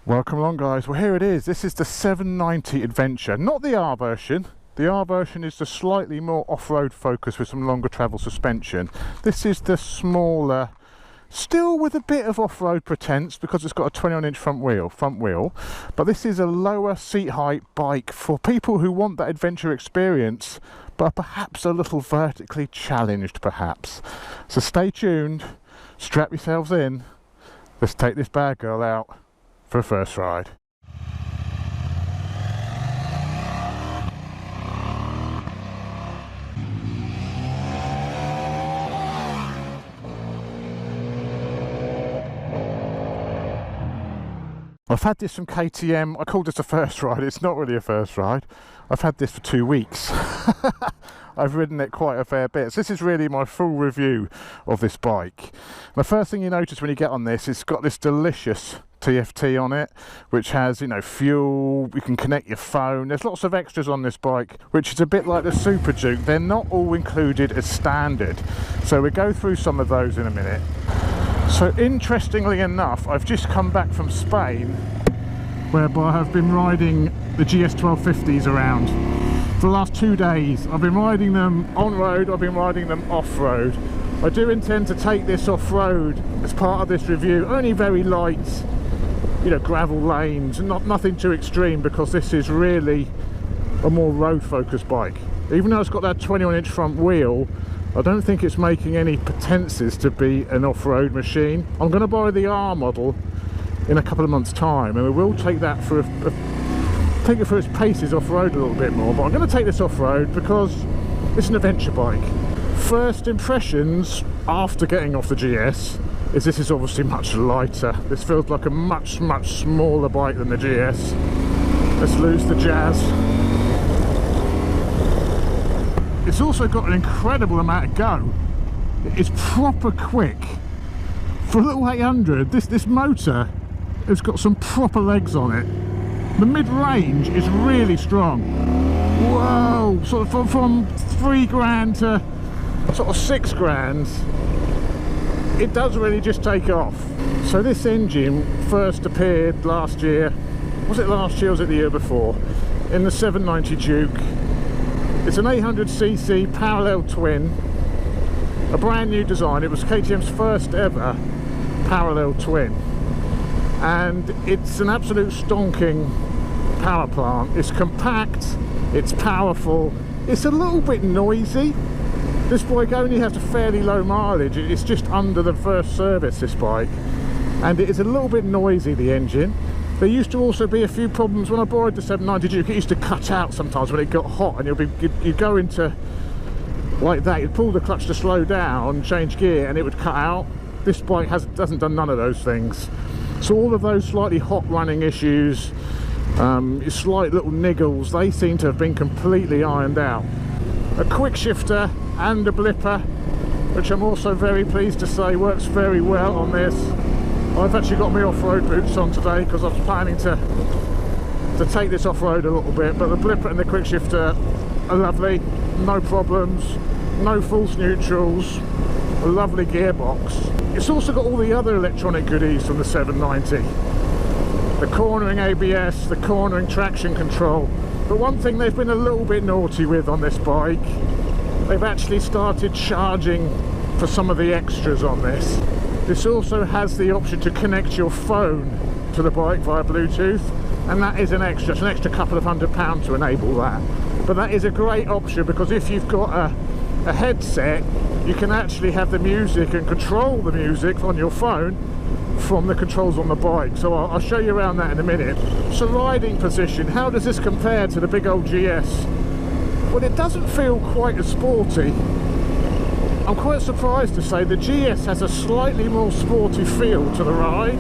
Welcome along, guys. Well, here it is. This is the 790 Adventure, not the R version. The R version is the slightly more off-road focus with some longer travel suspension. This is the smaller, still with a bit of off-road pretense because it's got a 21-inch front wheel, but this is a lower seat height bike for people who want that adventure experience, but are perhaps a little vertically challenged, perhaps. So stay tuned, strap yourselves in. Let's take this bad girl out for a first ride. I've had this from KTM. I called this a first ride. It's not really a first ride. I've had this for 2 weeks. I've ridden it quite a fair bit. So this is really my full review of this bike. The first thing you notice when you get on this, it's got this delicious TFT on it, which has, you know, fuel, you can connect your phone. There's lots of extras on this bike, which is a bit like the Super Duke. They're not all included as standard. So we'll go through some of those in a minute. So interestingly enough, I've just come back from Spain, whereby I've been riding the GS 1250s around for the last 2 days. I've been riding them on road, I've been riding them off road. I do intend to take this off road as part of this review, only very light, you know, gravel lanes, nothing too extreme, because this is really a more road focused bike. Even though it's got that 21-inch front wheel, I don't think it's making any pretenses to be an off-road machine. I'm going to buy the R model in a couple of months' time, and we will take that for take it for its paces off-road a little bit more. But I'm going to take this off-road because it's an adventure bike. First impressions after getting off the GS is this is obviously much lighter. This feels like a much smaller bike than the GS. Let's lose the jazz. It's also got an incredible amount of go. It's proper quick. For a little 800, this motor has got some proper legs on it. The mid-range is really strong. Whoa! Sort of from 3 grand to sort of 6 grand, it does really just take off. So this engine first appeared last year. Was it last year or was it the year before? In the 790 Duke. It's an 800cc parallel twin, a brand new design. It was KTM's first ever parallel twin, and it's an absolute stonking power plant. It's compact, it's powerful, it's a little bit noisy. This bike only has a fairly low mileage. It's just under the first service, this bike, and it is a little bit noisy, the engine. There used to also be a few problems when I borrowed the 790 Duke. It used to cut out sometimes when it got hot, and you'd go into like that, you'd pull the clutch to slow down, change gear, and it would cut out. This bike hasn't done none of those things. So all of those slightly hot running issues, slight little niggles, they seem to have been completely ironed out. A quick shifter and a blipper, which I'm also very pleased to say works very well on this. I've actually got my off-road boots on today because I was planning to take this off-road a little bit, but the blipper and the quick shifter are lovely, no problems, no false neutrals, a lovely gearbox. It's also got all the other electronic goodies from the 790. The cornering ABS, the cornering traction control. But one thing they've been a little bit naughty with on this bike, they've actually started charging for some of the extras on this. This also has the option to connect your phone to the bike via Bluetooth, and that is an extra. It's an extra couple of £100 to enable that. But that is a great option, because if you've got a headset, you can actually have the music and control the music on your phone from the controls on the bike. So I'll show you around that in a minute. So riding position, how does this compare to the big old GS? Well, it doesn't feel quite as sporty. I'm quite surprised to say the GS has a slightly more sporty feel to the ride.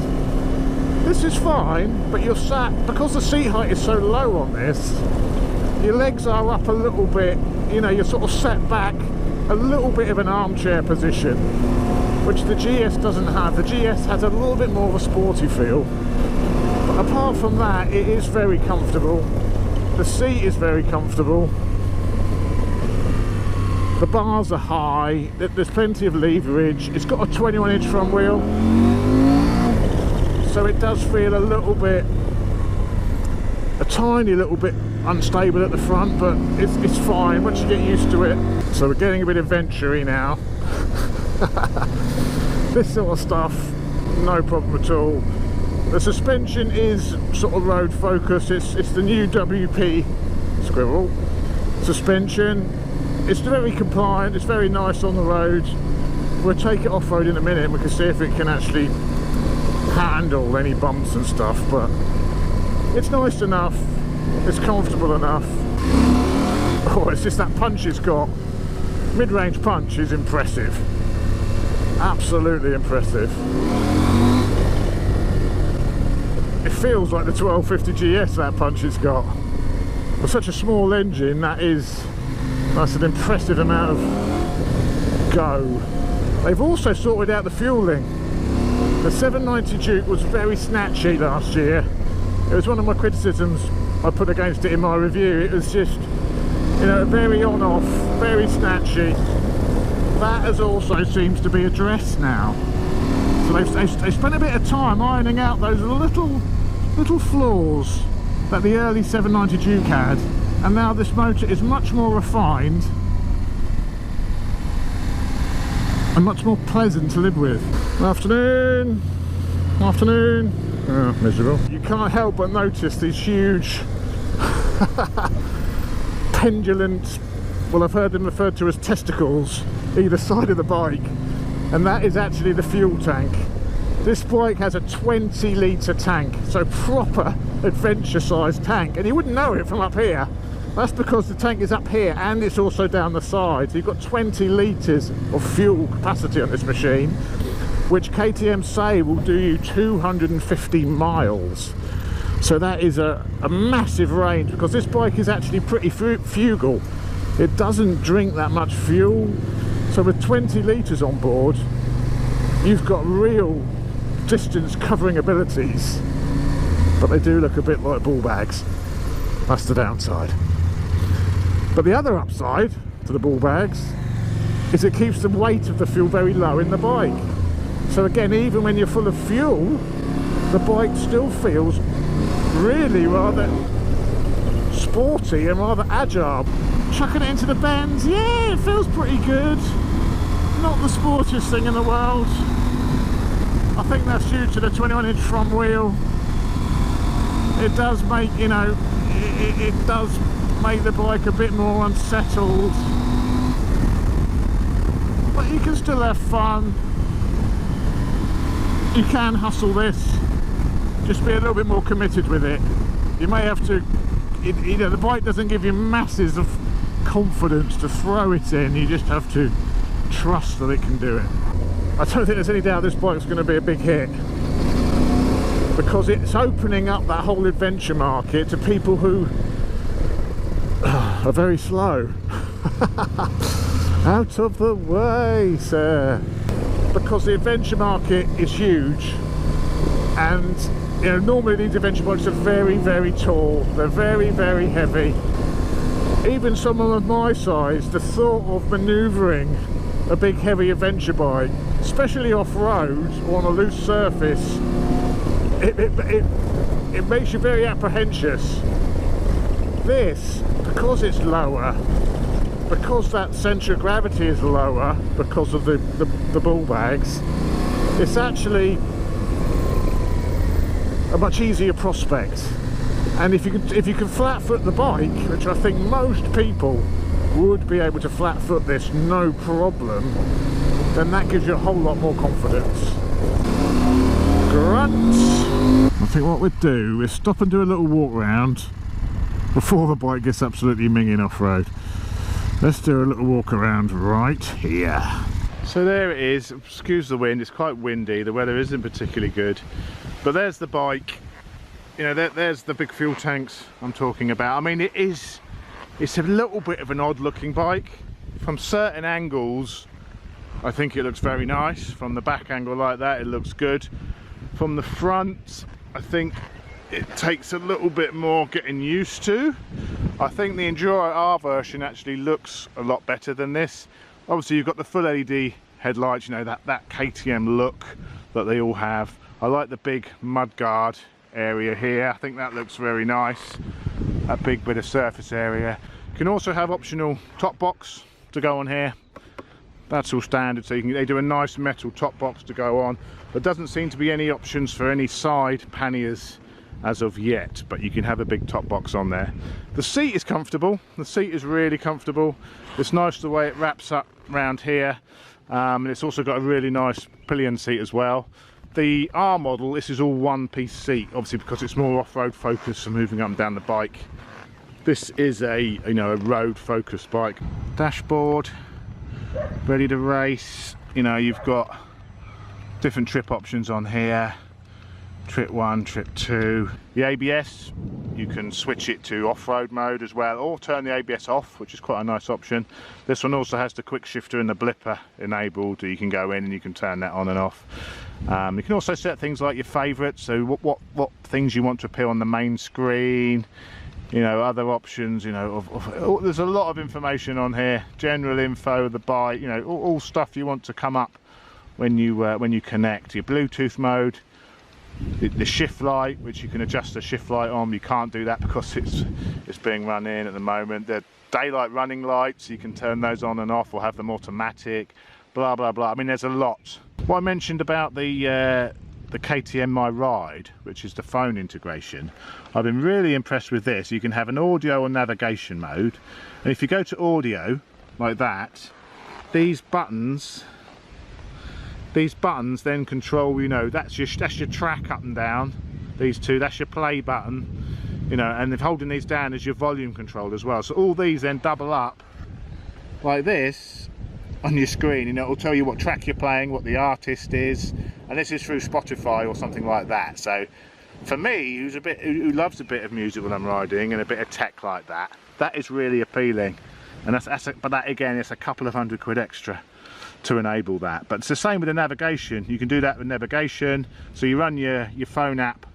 This is fine, but you're sat, because the seat height is so low on this, your legs are up a little bit, you know, you're sort of set back a little bit of an armchair position, which the GS doesn't have. The GS has a little bit more of a sporty feel, but apart from that, it is very comfortable. The seat is very comfortable. The bars are high, there's plenty of leverage. It's got a 21-inch front wheel, so it does feel a tiny little bit unstable at the front, but it's fine once you get used to it. So we're getting a bit adventure-y now. This sort of stuff, no problem at all. The suspension is sort of road focused. It's the new WP Squirrel suspension. It's very compliant, it's very nice on the road. We'll take it off-road in a minute and we can see if it can actually handle any bumps and stuff, but it's nice enough, it's comfortable enough. Oh, it's just that punch it's got. Mid-range punch is impressive. Absolutely impressive. It feels like the 1250 GS, that punch it's got. For such a small engine, that's an impressive amount of go. They've also sorted out the fueling. The 790 Duke was very snatchy last year. It was one of my criticisms I put against it in my review. It was just, you know, very on-off, very snatchy. That has also seems to be addressed now. So they've spent a bit of time ironing out those little flaws that the early 790 Duke had, and now this motor is much more refined and much more pleasant to live with. Afternoon. Oh, miserable. You can't help but notice these huge pendulant, well, I've heard them referred to as testicles, either side of the bike, and that is actually the fuel tank. This bike has a 20 litre tank, so proper adventure sized tank, and you wouldn't know it from up here. That's because the tank is up here and it's also down the side. So you've got 20 litres of fuel capacity on this machine, which KTM say will do you 250 miles. So that is a massive range, because this bike is actually pretty frugal. It doesn't drink that much fuel. So with 20 litres on board, you've got real distance covering abilities, but they do look a bit like ball bags. That's the downside. But the other upside to the ball bags is it keeps the weight of the fuel very low in the bike. So again, even when you're full of fuel, the bike still feels really rather sporty and rather agile. Chucking it into the bends, yeah, it feels pretty good. Not the sportiest thing in the world. I think that's due to the 21-inch front wheel. It does make, you know, it does make the bike a bit more unsettled. But you can still have fun. You can hustle this. Just be a little bit more committed with it. You may have to, you know, the bike doesn't give you masses of confidence to throw it in. You just have to trust that it can do it. I don't think there's any doubt this bike's going to be a big hit, because it's opening up that whole adventure market to people who are very slow. Out of the way, sir. Because the adventure market is huge, and you know, normally these adventure bikes are very, very tall. They're very, very heavy. Even someone of my size, the thought of manoeuvring a big heavy adventure bike, especially off-road or on a loose surface, it makes you very apprehensive. This, because it's lower, because that centre of gravity is lower because of the ball bags, it's actually a much easier prospect. And if you can flat foot the bike, which I think most people would be able to flat foot this no problem, then that gives you a whole lot more confidence. Grunt! I think what we'd do is stop and do a little walk round before the bike gets absolutely minging off-road. Let's do a little walk around right here. So there it is. Excuse the wind, it's quite windy, the weather isn't particularly good, but there's the bike. You know, there's the big fuel tanks I'm talking about. I mean, it's a little bit of an odd looking bike. From certain angles I think it looks very nice. From the back angle like that, it looks good. From the front, I think it takes a little bit more getting used to. I think the Enduro R version actually looks a lot better than this. Obviously you've got the full LED headlights, you know, that KTM look that they all have. I like the big mudguard area here. I think that looks very nice. That big bit of surface area. You can also have optional top box to go on here. That's all standard, so they do a nice metal top box to go on. There doesn't seem to be any options for any side panniers as of yet, but you can have a big top box on there. The seat is comfortable. The seat is really comfortable. It's nice the way it wraps up around here, and it's also got a really nice pillion seat as well. The R model, this is all one-piece seat, obviously because it's more off-road focused, so moving up and down the bike. This is a a road-focused bike. Dashboard, ready to race. You've got different trip options on here. Trip 1, trip 2. The ABS, you can switch it to off-road mode as well, or turn the ABS off, which is quite a nice option. This one also has the quick shifter and the blipper enabled, so you can go in and you can turn that on and off. You can also set things like your favourites, so what things you want to appear on the main screen, other options. There's a lot of information on here. General info of the bike, all stuff you want to come up when you connect. Your Bluetooth mode. The shift light, which you can adjust the shift light on. You can't do that because it's being run in at the moment. The daylight running lights, you can turn those on and off or have them automatic, blah blah blah. I mean, there's a lot. What I mentioned about the KTM My Ride, which is the phone integration, I've been really impressed with this. You can have an audio or navigation mode, and if you go to audio like that, these buttons then control, that's your track up and down. These two, that's your play button, and if holding these down is your volume control as well. So all these then double up like this on your screen, and it'll tell you what track you're playing, what the artist is, and this is through Spotify or something like that. So for me, who loves a bit of music when I'm riding and a bit of tech like that, that is really appealing. And but that again, it's a couple of £100 extra to enable that. But it's the same with the navigation. You can do that with navigation. So you run your phone app,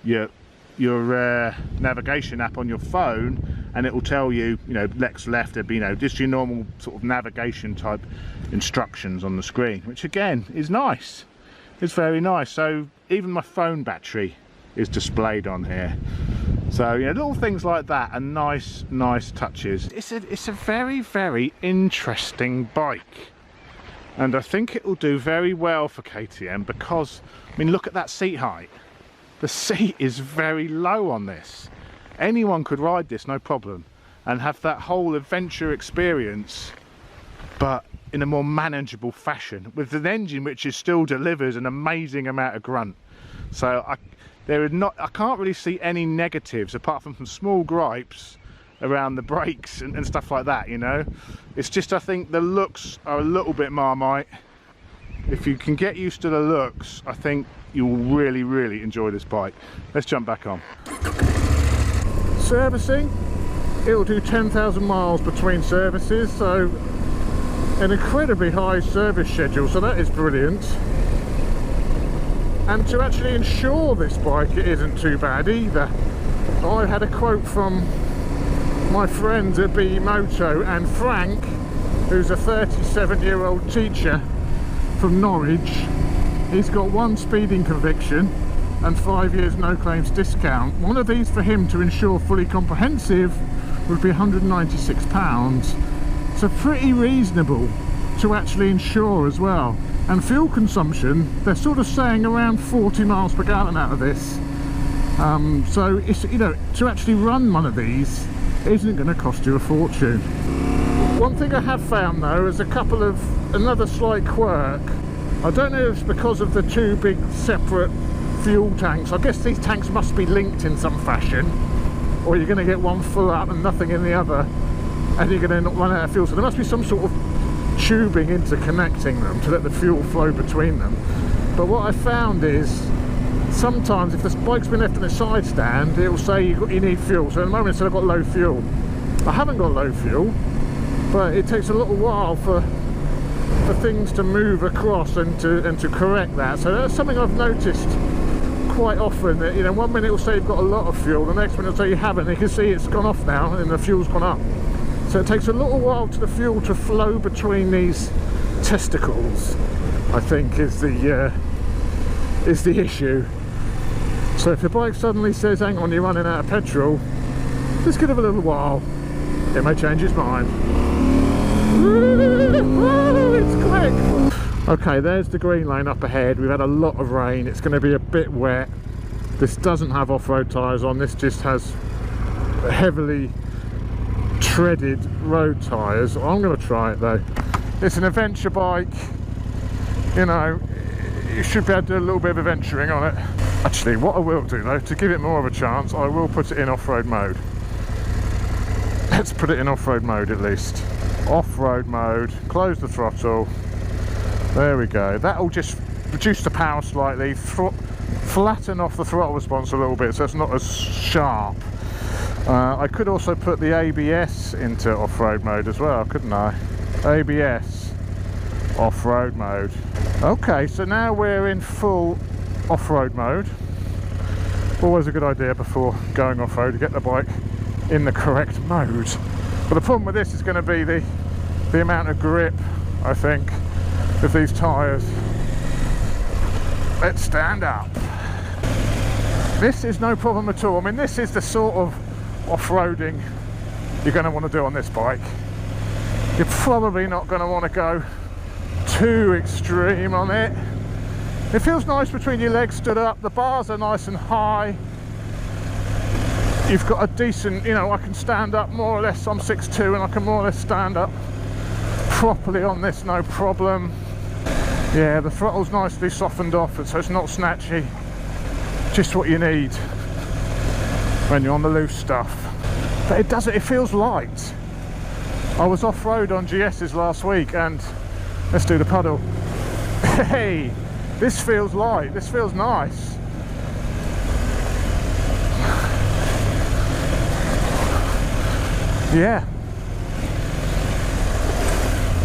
your navigation app on your phone, and it will tell you, next, left, just your normal sort of navigation type instructions on the screen, which again is nice. It's very nice. So even my phone battery is displayed on here. So little things like that are nice touches. It's a very, very interesting bike. And I think it will do very well for KTM because, I mean, look at that seat height. The seat is very low on this. Anyone could ride this, no problem, and have that whole adventure experience, but in a more manageable fashion, with an engine which still delivers an amazing amount of grunt. So I can't really see any negatives apart from some small gripes around the brakes and stuff like that. It's just, I think the looks are a little bit Marmite. If you can get used to the looks, I think you'll really enjoy this bike. Let's jump back on. Servicing, it'll do 10,000 miles between services, so an incredibly high service schedule, so that is brilliant. And to actually insure this bike, it isn't too bad either. I had a quote from my friends at BE Moto, and Frank, who's a 37-year-old teacher from Norwich, he's got 1 speeding conviction and 5 years no claims discount. One of these for him to insure fully comprehensive would be £196. So pretty reasonable to actually insure as well. And fuel consumption, they're sort of saying around 40 miles per gallon out of this. So it's, to actually run one of these isn't going to cost you a fortune. One thing I have found though is another slight quirk. I don't know if it's because of the 2 big separate fuel tanks. I guess these tanks must be linked in some fashion, or you're going to get one full up and nothing in the other, and you're going to run out of fuel. So there must be some sort of tubing interconnecting them to let the fuel flow between them. But what I found is sometimes if the bike's been left in a side stand, it will say you need fuel. So at the moment it's still got low fuel. I haven't got low fuel, but it takes a little while for things to move across and to correct that. So that's something I've noticed quite often, that 1 minute it will say you've got a lot of fuel, the next minute it'll say you haven't. You can see it's gone off now and the fuel's gone up. So it takes a little while for the fuel to flow between these testicles, I think is the is the issue. So if the bike suddenly says, hang on, you're running out of petrol, just give it a little while, it may change its mind. Oh, it's quick. Okay, there's the green lane up ahead. We've had a lot of rain, it's going to be a bit wet. This doesn't have off-road tyres on, this just has heavily treaded road tyres. I'm going to try it though. It's an adventure bike, you know, you should be able to do a little bit of adventuring on it. Actually, what I will do though, to give it more of a chance, I will put it in off-road mode. Let's put it in off-road mode at least. Off-road mode, close the throttle. There we go. That'll just reduce the power slightly, flatten off the throttle response a little bit so it's not as sharp. I could also put the ABS into off-road mode as well, couldn't I? ABS, off-road mode. Okay, so now we're in full off-road mode. Always a good idea before going off-road to get the bike in the correct mode. But the problem with this is going to be the amount of grip, I think, with these tyres. Let's stand up. This is no problem at all. I mean, this is the sort of off-roading you're going to want to do on this bike. You're probably not going to want to go too extreme on it. It feels nice between your legs stood up. The bars are nice and high. You've got a decent, you know, I can stand up more or less. I'm 6'2" and I can more or less stand up properly on this, no problem. Yeah, the throttle's nicely softened off so it's not snatchy. Just what you need when you're on the loose stuff. But it feels light. I was off-road on GS's last week and let's do the puddle. Hey, this feels light, this feels nice. Yeah,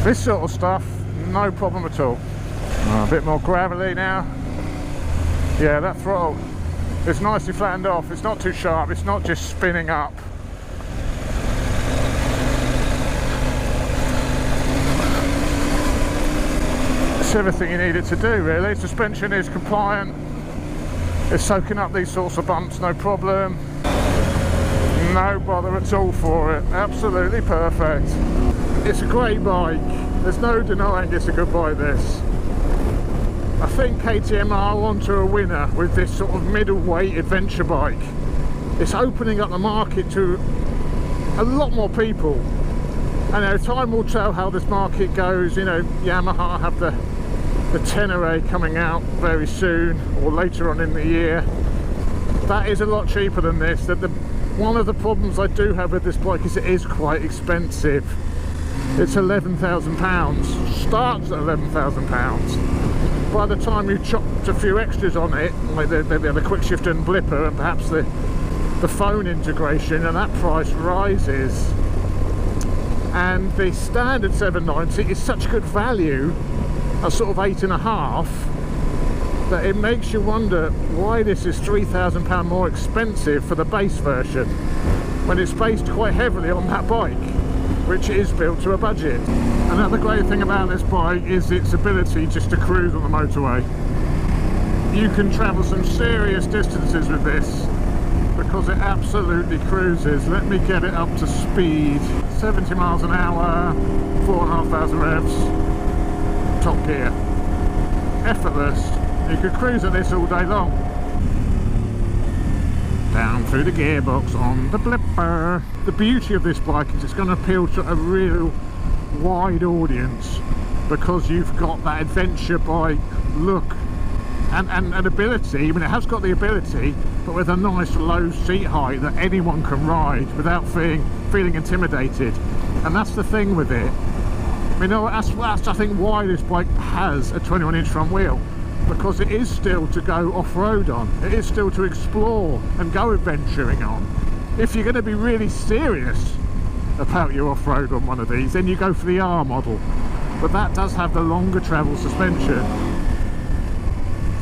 this sort of stuff, no problem at all. A bit more gravelly now. Yeah, that throttle is nicely flattened off. It's not too sharp, it's not just spinning up. It's everything you need it to do, really. Suspension is compliant. It's soaking up these sorts of bumps, no problem. No bother at all for it. Absolutely perfect. It's a great bike. There's no denying it's a good bike, this. I think KTM are onto a winner with this sort of middleweight adventure bike. It's opening up the market to a lot more people. And time will tell how this market goes. You know, Yamaha have the Tenere coming out very soon or later on in the year. That is a lot cheaper than this. One of the problems I do have with this bike is it is quite expensive. It's £11,000, starts at £11,000. By the time you chopped a few extras on it, like the quick shift and blipper and perhaps the phone integration, and that price rises. And the standard 790 is such good value at sort of £8.5 that it makes you wonder why this is £3,000 more expensive for the base version when it's based quite heavily on that bike, which is built to a budget. Another great thing about this bike is its ability just to cruise on the motorway. You can travel some serious distances with this because it absolutely cruises. Let me get it up to speed. 70 miles an hour, 4,500 revs, top gear. Effortless. You could cruise at this all day long. Down through the gearbox on the blipper. The beauty of this bike is it's going to appeal to a real wide audience because you've got that adventure bike look and ability. I mean, it has got the ability, but with a nice low seat height that anyone can ride without feeling intimidated. And that's the thing with it. You know, that's I think why this bike has a 21-inch front wheel, because it is still to go off-road on. It is still to explore and go adventuring on. If you're going to be really serious about your off-road on one of these, then you go for the R model, but that does have the longer travel suspension,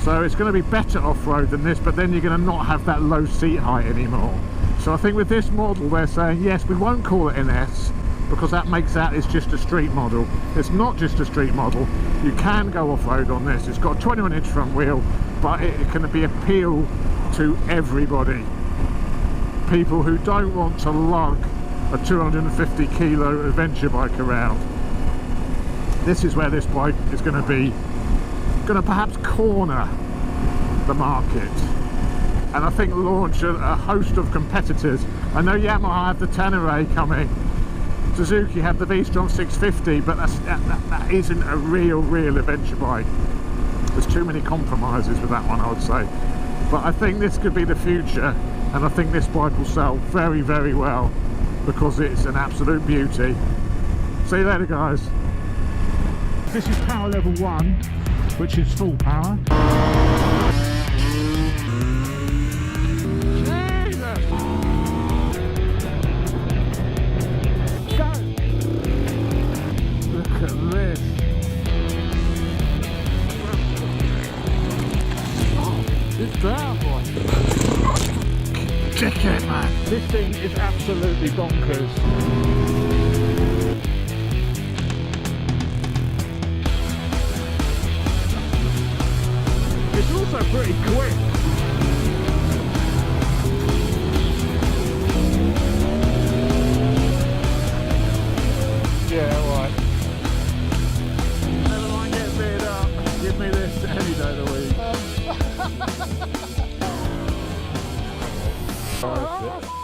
so it's going to be better off-road than this, but then you're going to not have that low seat height anymore. So I think with this model they're saying, yes, we won't call it an S because that makes that it's just a street model. It's not just a street model. You can go off-road on this. It's got a 21-inch front wheel, but it can be appeal to everybody. People who don't want to lug a 250 kilo adventure bike around. This is where this bike is going to perhaps corner the market, and I think launch a host of competitors. I know Yamaha have the Tenere coming, Suzuki have the V-Strom 650, but that isn't a real adventure bike. There's too many compromises with that one, I would say. But I think this could be the future, and I think this bike will sell very well because it's an absolute beauty. See you later, guys. This is power level 1, which is full power. Jesus! Go! Look at this. Oh, it's down, boy. Check it, man. This thing is absolutely bonkers. It's also pretty quick. Yeah, alright. Never mind getting beat up. Give me this any day of the week. Oh,